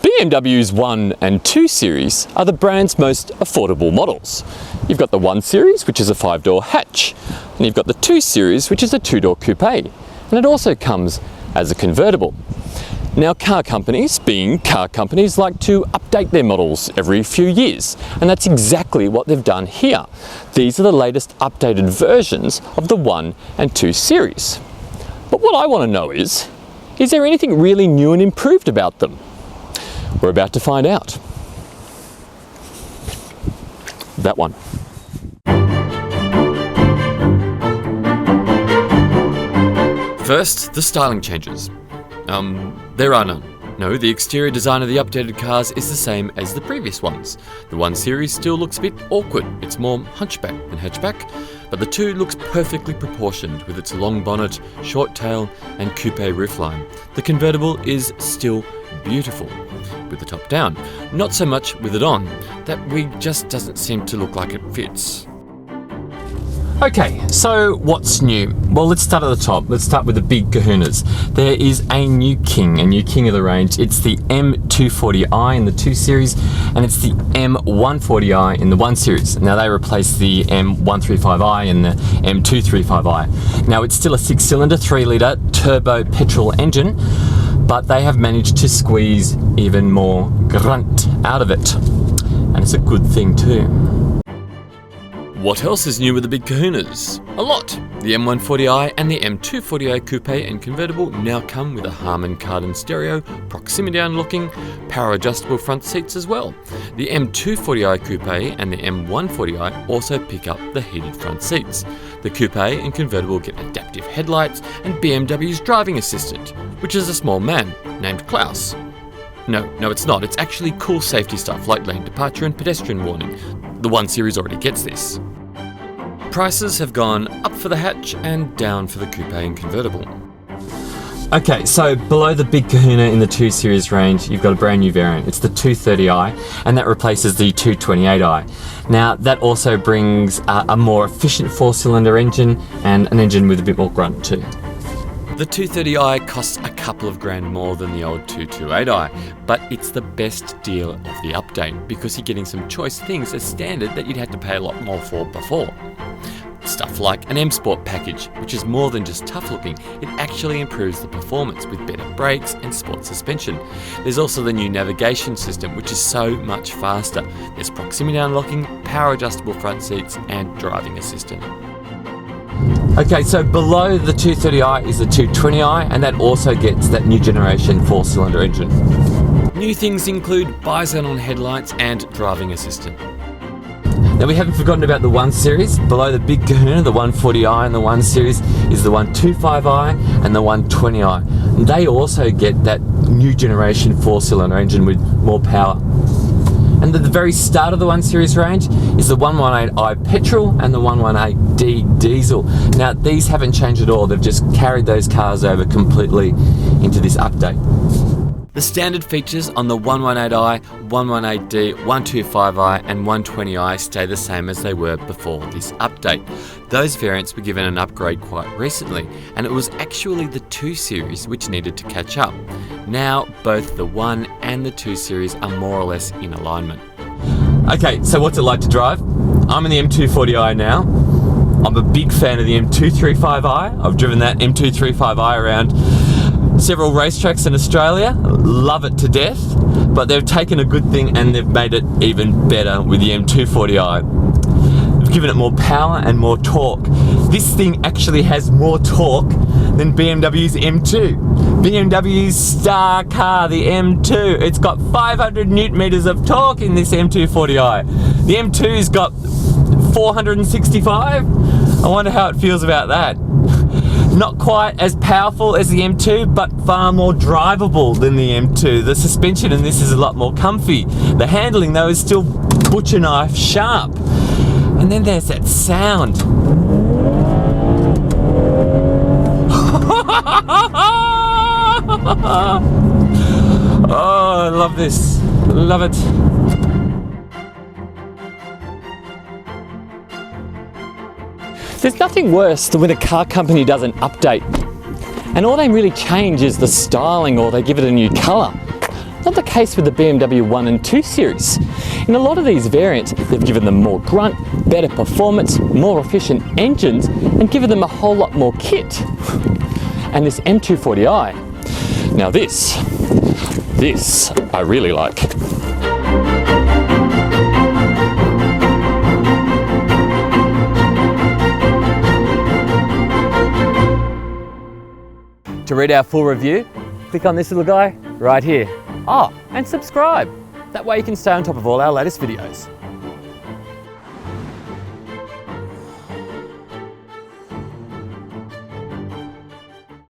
BMW's 1 and 2 Series are the brand's most affordable models. You've got the 1 Series, which is a 5-door hatch, and you've got the 2 Series, which is a 2-door coupe, and it also comes as a convertible. Now, car companies, being car companies, like to update their models every few years, and that's exactly what they've done here. These are the latest updated versions of the 1 and 2 Series. But what I want to know is there anything really new and improved about them? We're about to find out. That one. First, the styling changes. There are none. No, the exterior design of the updated cars is the same as the previous ones. The 1 Series still looks a bit awkward. It's more hunchback than hatchback, but the 2 looks perfectly proportioned with its long bonnet, short tail, and coupe roofline. The convertible is still beautiful with the top down. Not so much with it on. That wig just doesn't seem to look like it fits. Okay, so what's new? Well, let's start at the top. Let's start with the big kahunas. There is a new king of the range. It's the M240i in the 2 Series, and it's the M140i in the 1 Series. Now, they replace the M135i and the M235i. Now, it's still a 6-cylinder, 3-litre turbo petrol engine, but they have managed to squeeze even more grunt out of it. And it's a good thing too. What else is new with the big kahunas? A lot! The M140i and the M240i coupe and convertible now come with a Harman Kardon stereo, proximity unlocking, power adjustable front seats as well. The M240i coupe and the M140i also pick up the heated front seats. The coupe and convertible get adaptive headlights and BMW's driving assistant, which is a small man named Klaus. No, it's not. It's actually cool safety stuff like lane departure and pedestrian warning. The 1 Series already gets this. Prices have gone up for the hatch and down for the coupe and convertible. Okay, so below the big kahuna in the 2 Series range, you've got a brand new variant. It's the 230i, and that replaces the 228i. Now, that also brings a more efficient 4-cylinder engine and an engine with a bit more grunt too. The 230i costs a couple of grand more than the old 228i, but it's the best deal of the update because you're getting some choice things as standard that you'd have to pay a lot more for before. Stuff like an M Sport package, which is more than just tough looking, it actually improves the performance with better brakes and sport suspension. There's also the new navigation system, which is so much faster. There's proximity unlocking, power adjustable front seats, and driving assistant. Okay, so below the 230i is the 220i, and that also gets that new generation 4-cylinder engine. New things include bi-xenon headlights and driving assistant. Now, we haven't forgotten about the 1 Series. Below the big kahuna, the 140i and the 1 Series, is the 125i and the 120i. And they also get that new generation 4-cylinder engine with more power. And at the very start of the 1 Series range is the 118i petrol and the 118d diesel. Now, these haven't changed at all. They've just carried those cars over completely into this update. The standard features on the 118i, 118d, 125i and 120i stay the same as they were before this update. Those variants were given an upgrade quite recently, and it was actually the 2 Series which needed to catch up. Now, both the 1 and the 2 Series are more or less in alignment. Okay, so what's it like to drive? I'm in the M240i now. I'm a big fan of the M235i. I've driven that M235i around several racetracks in Australia. Love it to death, but they've taken a good thing and they've made it even better with the M240i. They've given it more power and more torque. This thing actually has more torque than BMW's M2. BMW's star car, the M2, it's got 500 newton meters of torque in this M240i. The M2's got 465. I wonder how it feels about that. Not quite as powerful as the M2, but far more drivable than the M2. The suspension in this is a lot more comfy. The handling, though, is still butcher knife sharp. And then there's that sound. Oh, I love this. Love it. There's nothing worse than when a car company does an update and all they really change is the styling or they give it a new colour. Not the case with the BMW 1 and 2 series. In a lot of these variants, they've given them more grunt, better performance, more efficient engines, and given them a whole lot more kit. And this M240i, now this I really like. To read our full review, click on this little guy right here. Oh, and subscribe. That way you can stay on top of all our latest videos.